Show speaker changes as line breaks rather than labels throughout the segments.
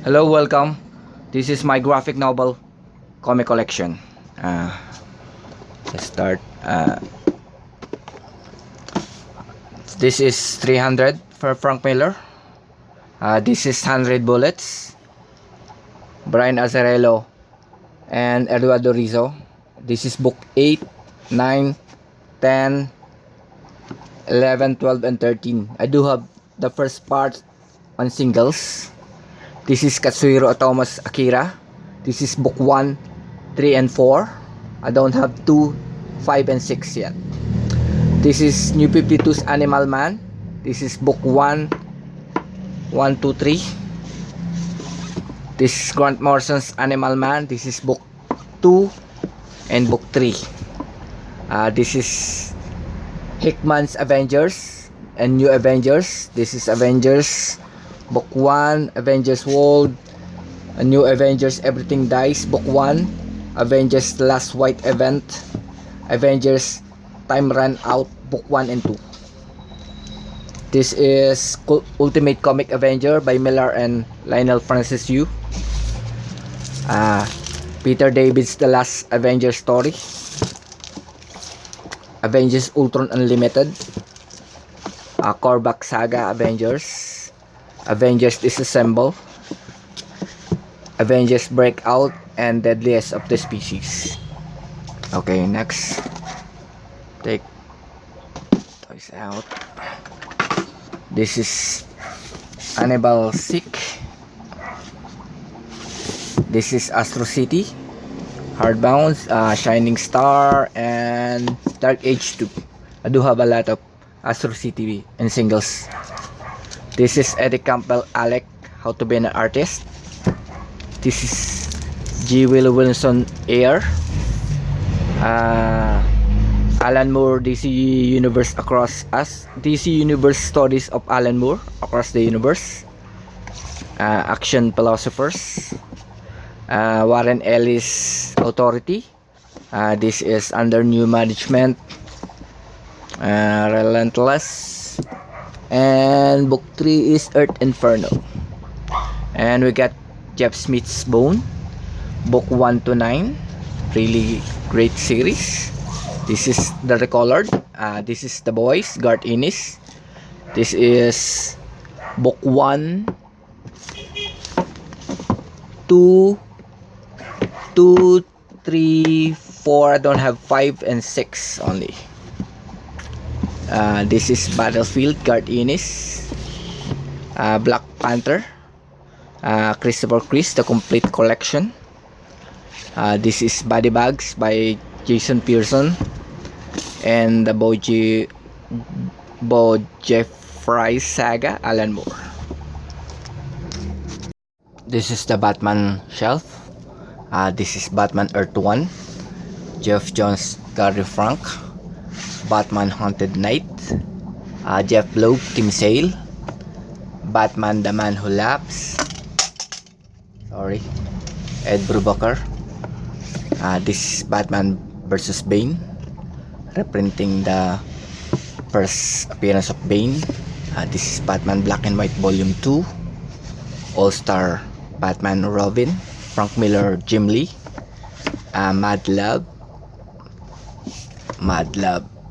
Hello, welcome. This is my graphic novel comic collection. Uh, let's start. This is 300 for Frank Miller. This is 100 Bullets. Brian Azzarello and Eduardo Rizzo. This is book 8, 9, 10, 11, 12, and 13. I do have the first part on singles. This is Katsuhiro Otomo's Akira. This is book 1, 3, and 4. I don't have 2, 5, and 6 yet. This is New 52's Animal Man. This is book 1, 1, 2, 3. This is Grant Morrison's Animal Man. This is book 2 and book 3. This is Hickman's Avengers and New Avengers. This is Avengers book 1, Avengers World, New Avengers Everything Dies book 1, Avengers Last White Event, Avengers Time Run Out book 1 and 2. This is Ultimate Comic Avenger by Miller and Lionel Francis Yu. Peter David's The Last Avenger Story, Avengers Ultron Unlimited, Korvac Saga Avengers, Avengers Disassemble, Avengers Breakout, and Deadliest of the Species. Okay, next. Take toys out. This is Hannibal Sick. This is Astro City, Hardbound, Shining Star, and Dark Age 2. I do have a lot of Astro City and singles. This is Eddie Campbell Alec, How to Be an Artist. This is G. Will Wilson Air, Alan Moore DC Universe Across Us, DC Universe Stories of Alan Moore Across the Universe, Action Philosophers, Warren Ellis Authority. This is Under New Management, Relentless, and book 3 is Earth Inferno. And we got Jeff Smith's Bone, book 1 to 9, really great series. This is The Recolored. This is The Boys, Garth Ennis. This is book 1, 2, 2, 3, 4. I don't have 5 and 6 only. This is Battlefield, Garth Ennis. Black Panther, Christopher Chris, The Complete Collection. This is Body Bags by Jason Pearson and the Bo Jeffrey Saga, Alan Moore. This is the Batman shelf. This is Batman Earth 1, Jeff Jones, Gary Frank. Batman Haunted Knight, Jeff Loeb, Tim Sale. Batman The Man Who Laughs, Ed Brubaker. This is Batman vs. Bane, reprinting the first appearance of Bane. This is Batman Black and White Volume 2, All-Star Batman Robin, Frank Miller, Jim Lee. Mad Love,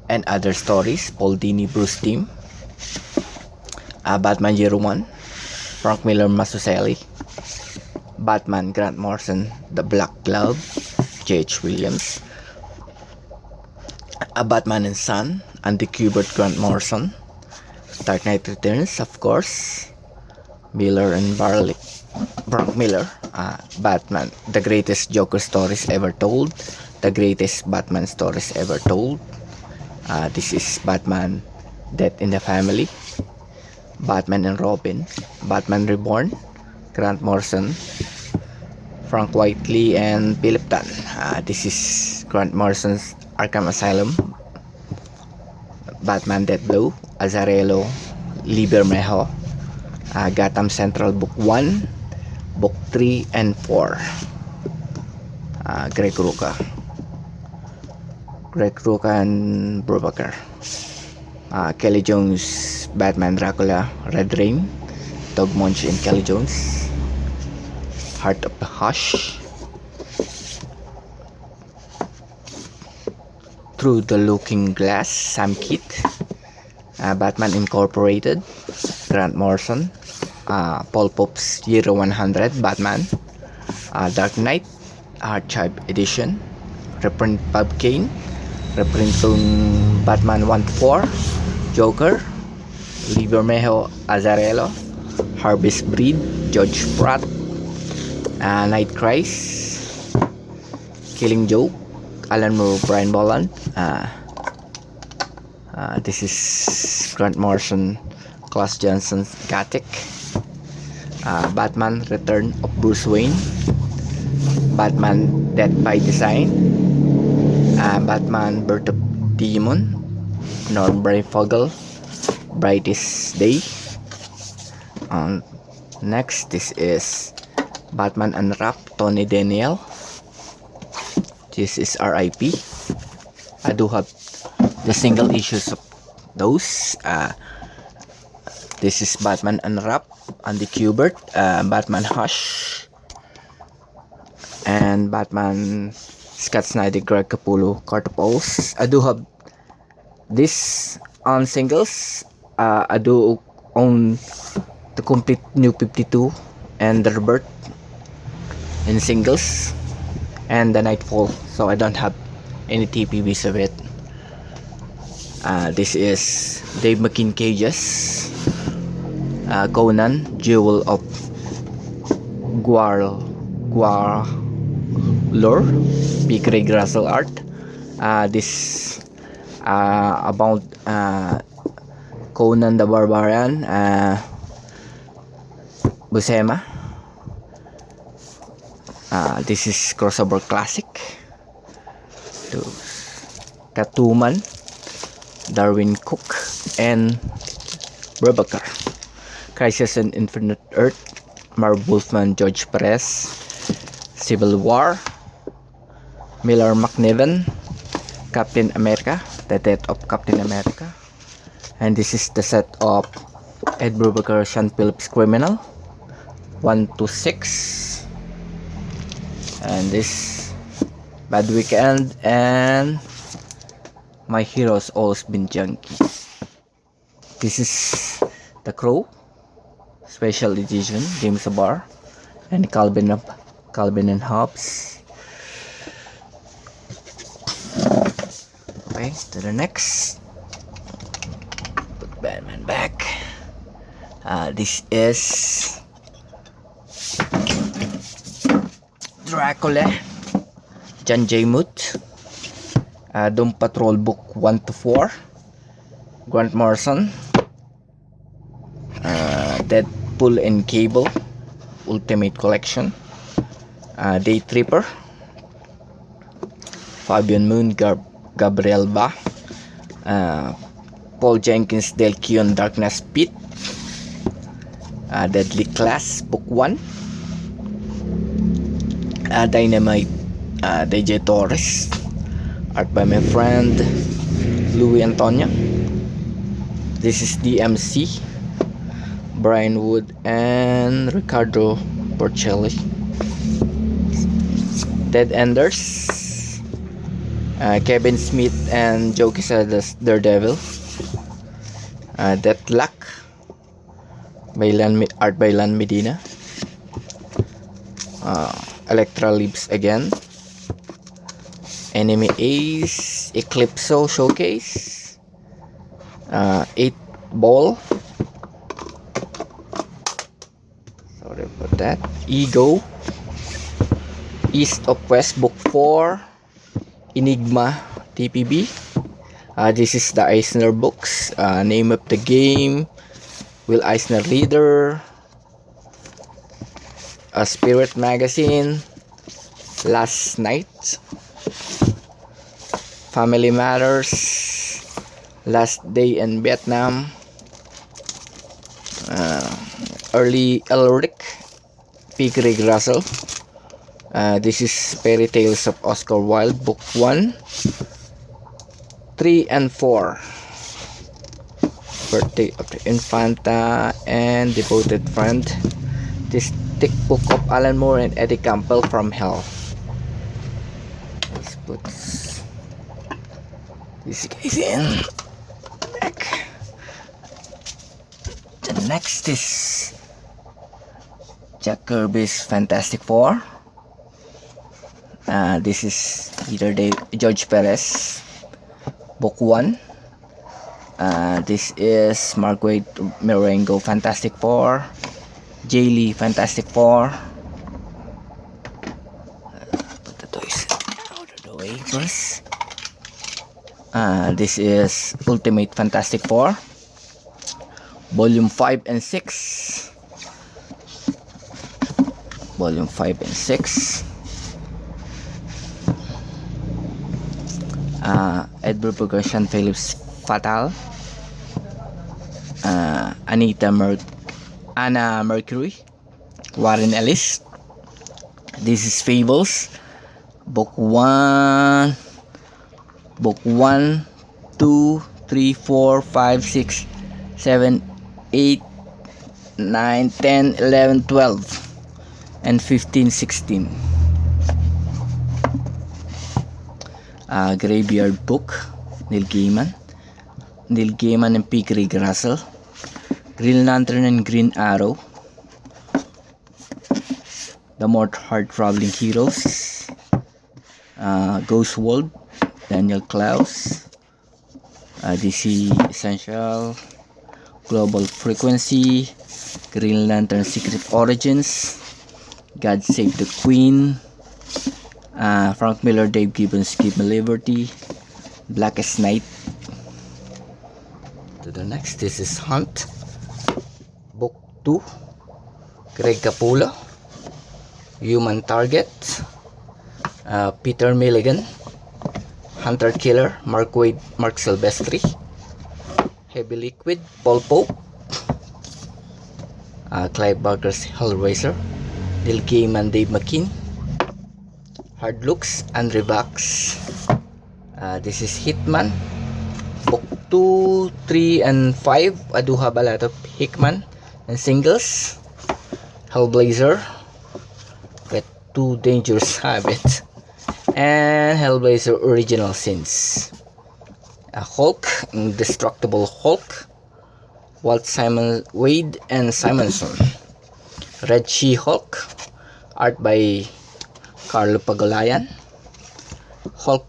and Other Stories, Paul Dini, Bruce Timm. Batman Year 1, Frank Miller, Mazzucchelli. Batman Grant Morrison, The Black Glove, J.H. Williams. Batman and Son, Andy Kubert, Grant Morrison. Dark Knight Returns, of course, Miller and Barley, Frank Miller. Batman, The Greatest Joker Stories Ever Told, The Greatest Batman Stories Ever Told. This is Batman Death in the Family, Batman and Robin, Batman Reborn, Grant Morrison, Frank Whiteley, and Philip Dunn. This is Grant Morrison's Arkham Asylum, Batman Death Blow, Azzarello, Lee Bermejo. Gotham Central book 1, book 3 and 4. Greg Rucka and Brubaker. Kelly Jones, Batman Dracula, Red Rain, Doug Munch and Kelly Jones. Heart of the Hush, Through the Looking Glass, Sam Kidd, Batman Incorporated, Grant Morrison, Paul Pope's Year 100 Batman, Dark Knight Archive Edition, reprint Bob Kane, reprint Batman 1-4, Joker, Lee Bermejo Azzarello, Harvest Breed, George Pratt, Night Cries, Killing Joke, Alan Moore, Brian Boland. This is Grant Morrison, Klaus Johnson, Gatic, Batman Return of Bruce Wayne, Batman Death by Design, Batman Birth of Demon, Norm Brayfogle, Brightest Day. Next, this is Batman Unwrapped, Tony Daniel. This is RIP. I do have the single issues of those. This is Batman Unwrapped, Andy Kubert, Batman Hush, and Batman Scott Snyder, Greg Capullo, Cartopos. I do have this on singles. I do own the complete New 52 and the Rebirth in singles, and the Nightfall, so I don't have any TPBs of it. This is Dave McKean Cages, Conan, Jewel of Gwalor, B. Craig Russell art. This about Conan the Barbarian, Buscema. This is crossover classic. Catwoman, Darwin Cook, and Brubaker. Crisis on Infinite Earth, Marv Wolfman, George Perez. Civil War, Miller McNiven, Captain America, The Death of Captain America. And this is the set of Ed Brubaker, Sean Phillips Criminal 1-6. And this Bad Weekend and My Heroes Always Been Junkies. This is The Crow Special Edition, James Barr and Calvin and Hobbes. Okay, to the next. Put Batman back. This is Dracula, John J. Moot, Doom Patrol Book 1-4, Grant Morrison, Deadpool and Cable Ultimate Collection, Day Tripper, Fabian Moon, Gabriel Ba, Paul Jenkins, Del Keon, Darkness Pit, Deadly Class Book 1, Dynamite, DJ Torres, art by my friend Louis Antonio. This is DMC, Brian Wood and Ricardo Porcelli. Dead Enders, Kevin Smith and Joe Quesada's Daredevil. Deathlock, art by Lan Medina. Electra Lives Again, Enemy Ace, Eclipso Showcase, 8 Ball, sorry about that, Ego, East of West Book 4, Enigma TPB. This is the Eisner books. Name of the Game, Will Eisner Leader, Spirit Magazine, Last Night, Family Matters, Last Day in Vietnam, Early Elric, P. Craig Russell. This is Fairy Tales of Oscar Wilde, Book 1, 3 and 4. Birthday of the Infanta and Devoted Friend. This Thick book of Alan Moore and Eddie Campbell from Hell. Let's put these guys in. Back. The next is Jack Kirby's Fantastic Four. This is either George Perez, Book 1. This is Mark Waid Marengo Fantastic Four, JLA Fantastic Four. Put the toys out of the way first. This is Ultimate Fantastic Four, Volume 5 and 6. Volume 5 and 6. Edward Berger, Phillips Fatal, Anna Mercury, Warren Ellis. This is Fables, Book 1, 2, 3, 4, 5, 6, 7, 8, 9, 10, 11, 12, and 15, 16. Graveyard Book, Neil Gaiman and P. Craig Russell. Green Lantern and Green Arrow, The More Hard Traveling Heroes. Ghost World, Daniel Klaus. DC Essential, Global Frequency, Green Lantern Secret Origins, God Save the Queen, Frank Miller, Dave Gibbons, Give Me Liberty, Blackest Night. To the next, this is Hunt, Book 2, Greg Capullo, Human Target, Peter Milligan, Hunter Killer, Mark Waid, Mark Silvestri, Heavy Liquid, Paul Pope, Clive Barker's Hellraiser, Neil Gaiman, Dave McKean, Hard Looks, Andre Vax. This is Hitman, Book 2, 3, and 5. I do have a lot of Hickman and singles. Hellblazer, with 2 Dangerous Habits, and Hellblazer Original Sins. Hulk, Indestructible Hulk, Walt Simon Wade and Simonson. Red She-Hulk, art by Carlo Pagulayan. Hulk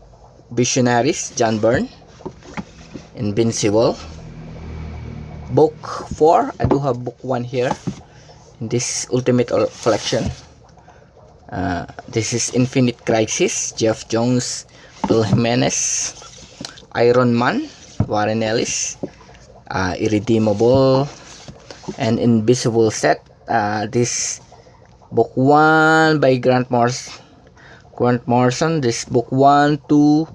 Visionaries, John Byrne. Invincible, Book 4. I do have Book 1 here in this Ultimate Collection. This is Infinite Crisis, Jeff Jones, Bill Jimenez. Iron Man, Warren Ellis. Irredeemable and Invisible set. This Book 1 by Grant Morrison. This Book 1, 2,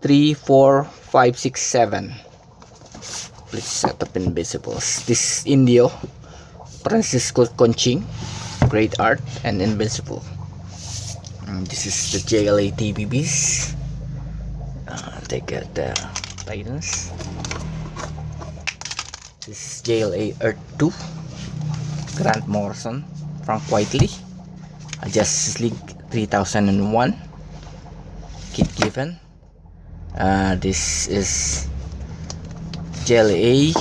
3, 4, 5, 6, 7. Let's set up Invisibles. This is Indio, Francisco Conching, great art, and Invincible. This is the JLA TVBs. They get the Titans. This is JLA Earth 2, Grant Morrison, Frank Whiteley. Justice League 3001, Kit Giffen. This is JLA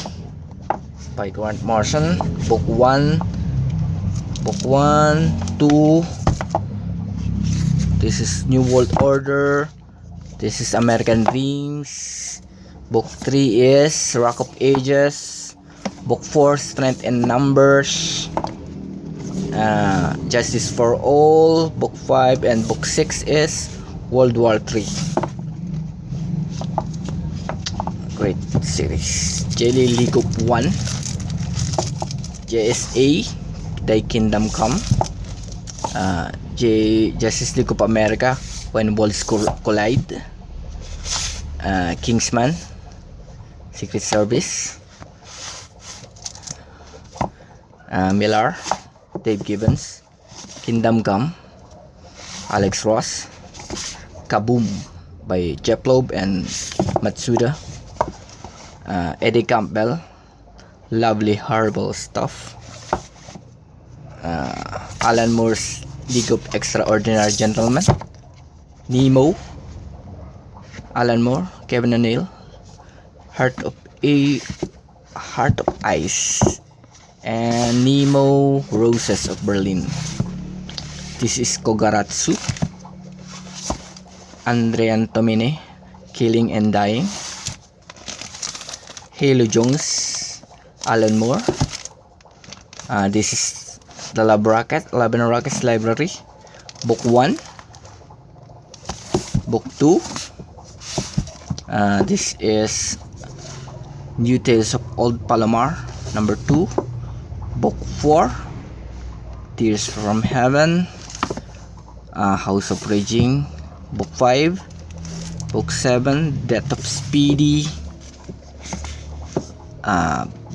by Grant Morrison, Book 1, 2. This is New World Order. This is American Dreams. Book 3 is Rock of Ages. Book 4, Strength in Numbers. Justice for All. Book 5 and Book 6 is World War 3. Great series. Jelly League of 1, JSA, Thy Kingdom Come, Justice League of America, When Worlds Collide, Kingsman, Secret Service, Miller, Dave Gibbons, Kingdom Come, Alex Ross, Kaboom by Jeff Loeb and Matsuda, Eddie Campbell, Lovely Horrible Stuff, Alan Moore's League of Extraordinary Gentlemen, Nemo, Alan Moore, Kevin O'Neill, Heart of Ice, and Nemo Roses of Berlin. This is Kogaratsu, Andre Antomine, Killing and Dying, Halo Jones, Alan Moore. This is the Love and Rockets Library, Book 1, Book 2. This is New Tales of Old Palomar, number 2, Book 4, Tears from Heaven, House of Raging, Book 5, Book 7, Death of Speedy,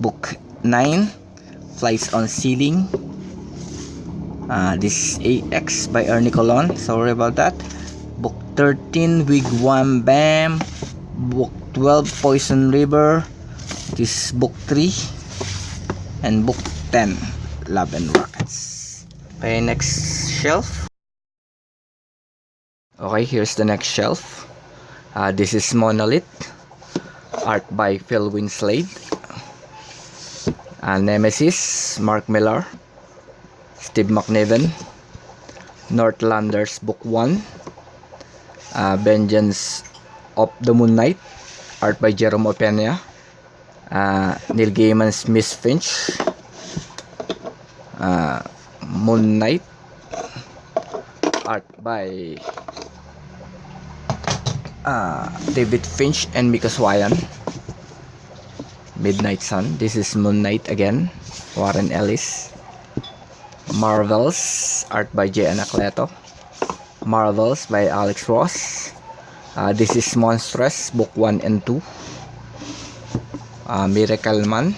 Book 9, Flies on Ceiling. This is AX by Ernie Colon, sorry about that. Book 13, Wigwam Bam. Book 12, Poison River. This is Book 3. And Book 10, Love and Rockets. Okay, next shelf. Okay, here's the next shelf. This is Monolith, art by Phil Winslade. Nemesis, Mark Millar, Steve McNiven. Northlanders, Book 1. Vengeance of the Moon Knight, art by Jerome Opeña. Neil Gaiman's Miss Finch. Moon Knight, art by David Finch and Mika Swayan. Midnight Sun, this is Moon Knight again, Warren Ellis. Marvels, art by J. Anacleto. Marvels by Alex Ross. This is Monstrous, Book 1 and 2. Miracle Man.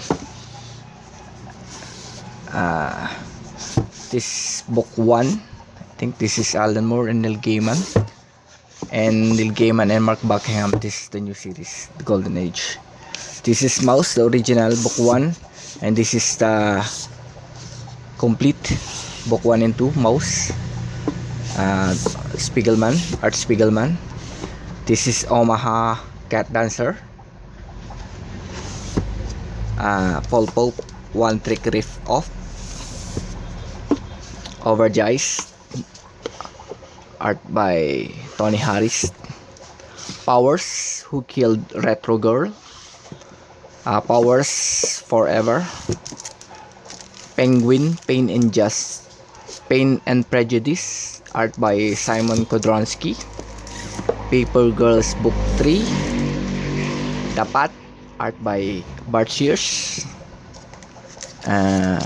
This Book 1, I think this is Alan Moore and Neil Gaiman. And Neil Gaiman and Mark Buckingham. This is the new series, The Golden Age. This is Mouse, the original, Book 1. And this is the complete, Book 1 and 2, Mouse. Spiegelman, Art Spiegelman. This is Omaha Cat Dancer. Paul Pope, One Trick Riff Off. Over the Ice, art by Tony Harris. Powers, Who Killed Retro Girl. Powers Forever. Penguin, Pain and Prejudice, art by Simon Kodronsky. Paper Girls, Book 3. Tapat, art by Bart Shears.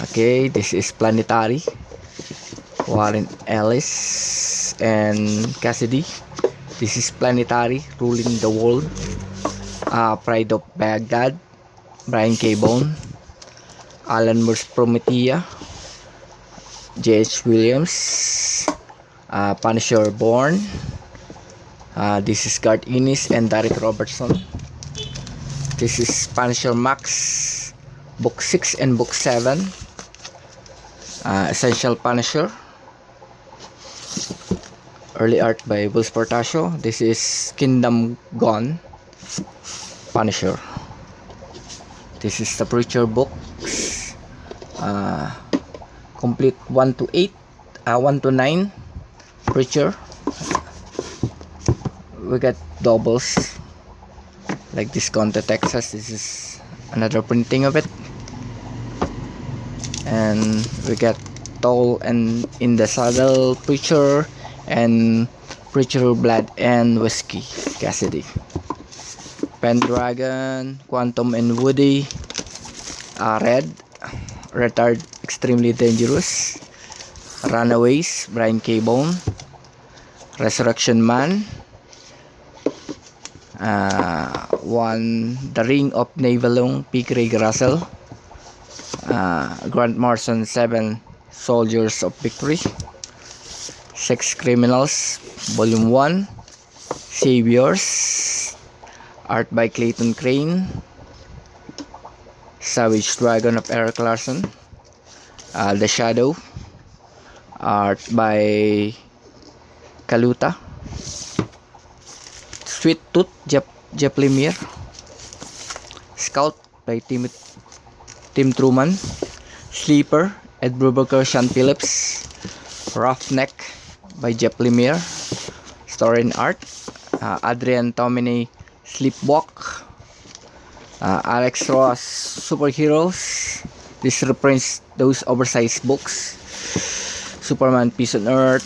Okay, this is Planetary, Warren Ellis and Cassidy. This is Planetary, Ruling the World. Pride of Baghdad, Brian K. Bone. Alan Moore's Promethea, J.H. Williams. Punisher Born. This is Garth Ennis and Derek Robertson. This is Punisher Max, Book 6 and Book 7. Essential Punisher, early art by Will Portacio. This is Kingdom Gone, Punisher. This is the Preacher books, complete 1 to 8, 1 to 9, Preacher. We got doubles like this, Conto Texas. This is another printing of it. And we got Toll and In the Saddle, Preacher, and Preacher Blood and Whiskey, Cassidy. Pendragon, Quantum and Woody, Red, Retard, Extremely Dangerous. Runaways, Brian K. Bone. Resurrection Man. The Ring of Nibelung, P. Craig Russell. Grant Morrison, 7 Soldiers of Victory. Sex Criminals, Volume 1. Saviors, art by Clayton Crane. Savage Dragon of Eric Larson. The Shadow, art by Kaluta. Sweet Tooth, Jeff Lemire. Scout by Tim Truman. Sleeper, Ed Brubaker, Sean Phillips. Roughneck by Jeff Lemire. Story and art, Adrian Tomine, Sleepwalk. Alex Ross, Superheroes. This reprints those oversized books. Superman, Peace on Earth.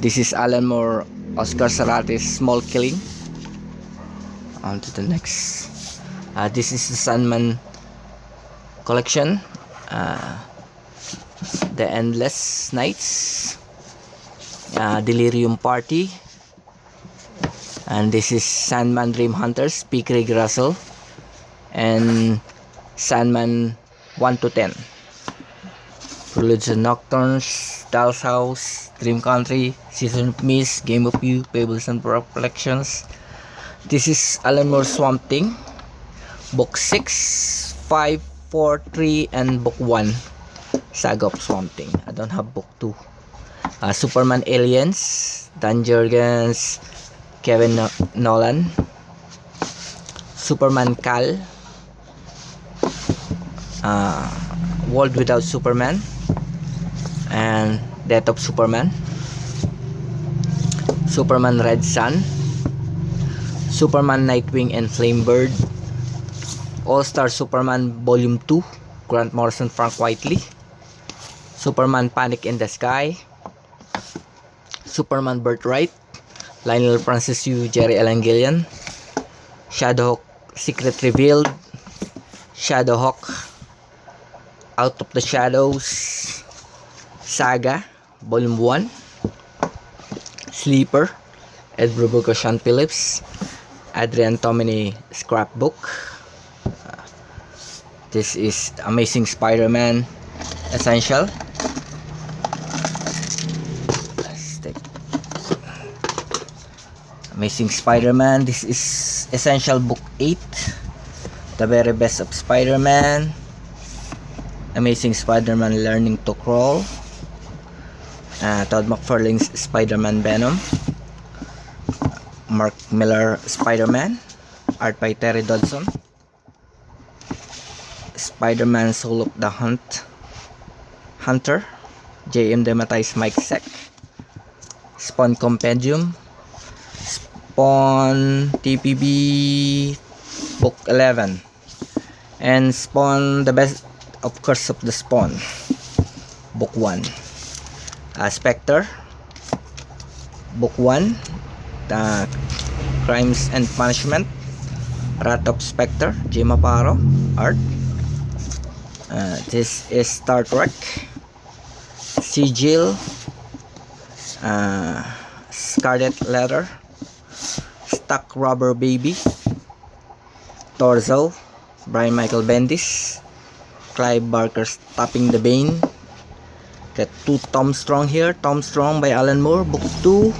This is Alan Moore, Oscar Sarate's Small Killing. On to the next. This is the Sandman collection. The Endless Nights. Delirium Party. And this is Sandman Dream Hunters, P. Craig Russell. And Sandman 1 to 10. Preludes and Nocturnes, Doll's House, Dream Country, Season of Mist, Game of You, Fables and Reflections. This is Alan Moore Swamp Thing. Book 6, 5, 4, 3, and Book 1. Saga of Swamp Thing. I don't have Book 2. Superman Aliens, Dan Jurgens, Kevin Nolan. Superman Kal. World Without Superman. And Death of Superman. Superman Red Sun. Superman Nightwing and Flamebird. All-Star Superman Volume 2, Grant Morrison, Frank Whiteley. Superman Panic in the Sky. Superman Birthright, Lionel Francis Yu, Jerry Allen Gillian. Shadowhawk Secret Revealed. Shadowhawk Out of the Shadows. Saga Volume 1. Sleeper, Ed Brubaker, Sean Phillips. Adrian Tomine Scrapbook. This is Amazing Spider-Man Essential. Let's take Amazing Spider-Man. This is Essential Book 8. The Very Best of Spider-Man. Amazing Spider-Man Learning to Crawl. Todd McFarlane's Spider-Man Venom. Mark Miller Spider-Man. Art by Terry Dodson. Spider-Man Soul of the Hunter. J.M. DeMatteis, Mike Seck. Spawn Compendium. Spawn TPB Book 11. And Spawn The Best of Curse of the Spawn Book 1. Spectre Book 1. Crimes and Punishment. Wrath of Spectre, Jim Aparo. Art. This is Star Trek. Sigil. Scarlet Letter. Stuck Rubber Baby. Torso, Brian Michael Bendis. Clive Barker, Stopping the Bane. Got 2 Tom Strong here. Tom Strong by Alan Moore, Book 2.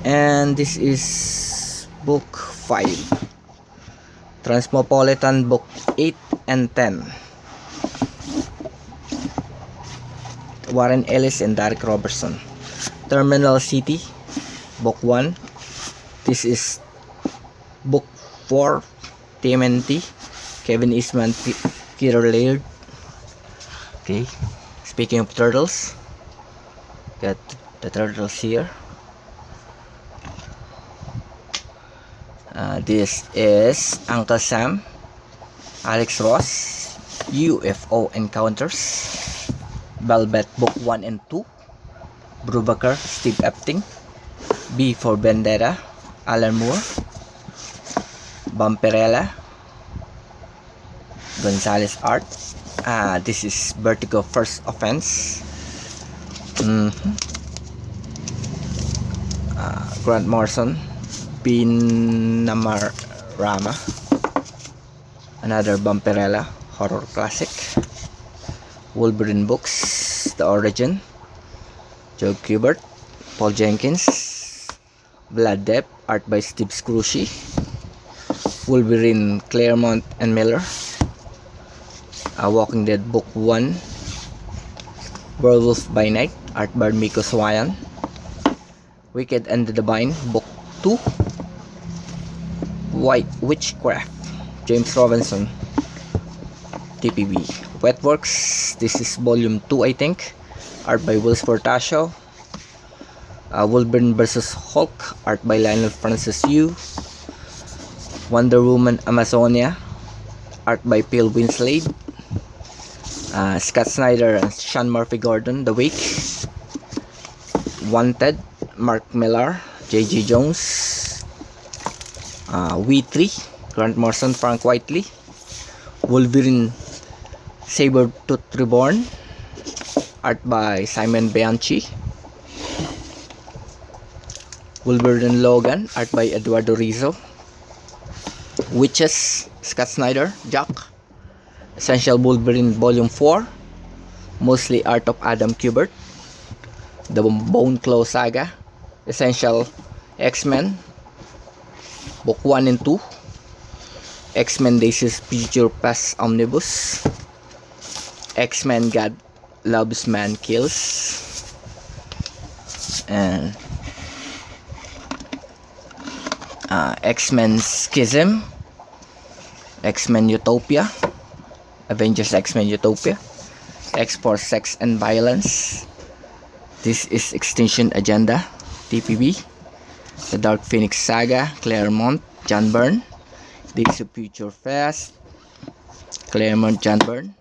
And this is Book 5. Transmopolitan, Book 8 and 10. Warren Ellis and Derek Robertson. Terminal City, Book 1. This is Book 4. TMNT, Kevin Eastman, Peter Laird. Okay, speaking of turtles, got the turtles here. This is Uncle Sam, Alex Ross, UFO Encounters. Velvet Book 1 and 2. Brubaker, Steve Epting. B for Vendetta, Alan Moore. Vampirella, Gonzalez Art. This is Vertigo First Offense. Grant Morrison, Pinamarama. Another Vampirella horror classic. Wolverine Books, The Origin. Joe Kubert, Paul Jenkins. Blood Depth, art by Steve Scrushy. Wolverine, Claremont and Miller. Walking Dead Book 1. Werewolf by Night, art by Miko Swayan. Wicked and the Divine, book 2. White Witchcraft, James Robinson, TPB. Wetworks, this is volume 2 I think, art by Will Sportasio. Wolverine vs. Hulk, art by Lionel Francis Yu. Wonder Woman Amazonia, art by Phil Winslade. Scott Snyder and Sean Murphy Gordon, The Wake. Wanted, Mark Millar, J.G. Jones. We 3, Grant Morrison, Frank Whiteley. Wolverine Sabretooth Reborn, art by Simon Bianchi. Wolverine Logan, art by Eduardo Rizzo. Witches, Scott Snyder, Jack. Essential Wolverine Volume 4, mostly art of Adam Kubert. The Bone Claw Saga, Essential X-Men, Book 1 and 2. X-Men Days of Future Past Omnibus. X-Men God Loves Man Kills. And X-Men Schism, X-Men Utopia, Avengers X-Men Utopia, X-Force Sex and Violence. This is Extinction Agenda, TPB. The Dark Phoenix Saga, Claremont, John Byrne. Days of Future Past, Claremont, John Byrne.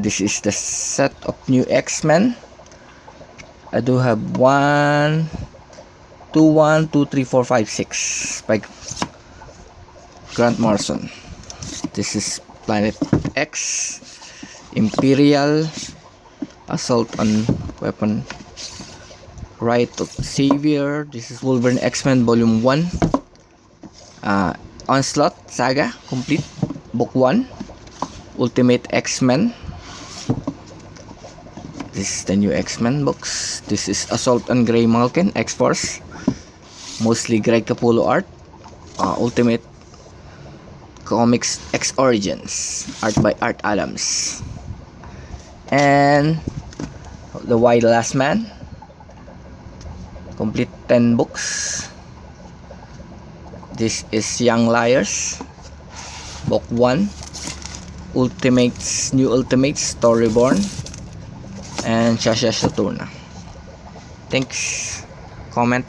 This is the set of new X-Men. I do have 1, 2, 3, 4, 5, 6 by Grant Morrison. This is Planet X, Imperial, Assault on Weapon, Right of Savior. This is Wolverine X-Men Volume 1. Onslaught Saga Complete, Book 1. Ultimate X-Men. This is the new X-Men books. This is Assault on Grey Malkin, X-Force, mostly Greg Capullo art. Ultimate Comics X Origins, art by Art Adams. And The Wild Last Man, complete 10 books. This is Young Liars, Book 1. Ultimates, New Ultimates, Storyborn, and Shasha Saturna. Thanks. Comment,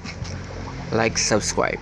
like, subscribe.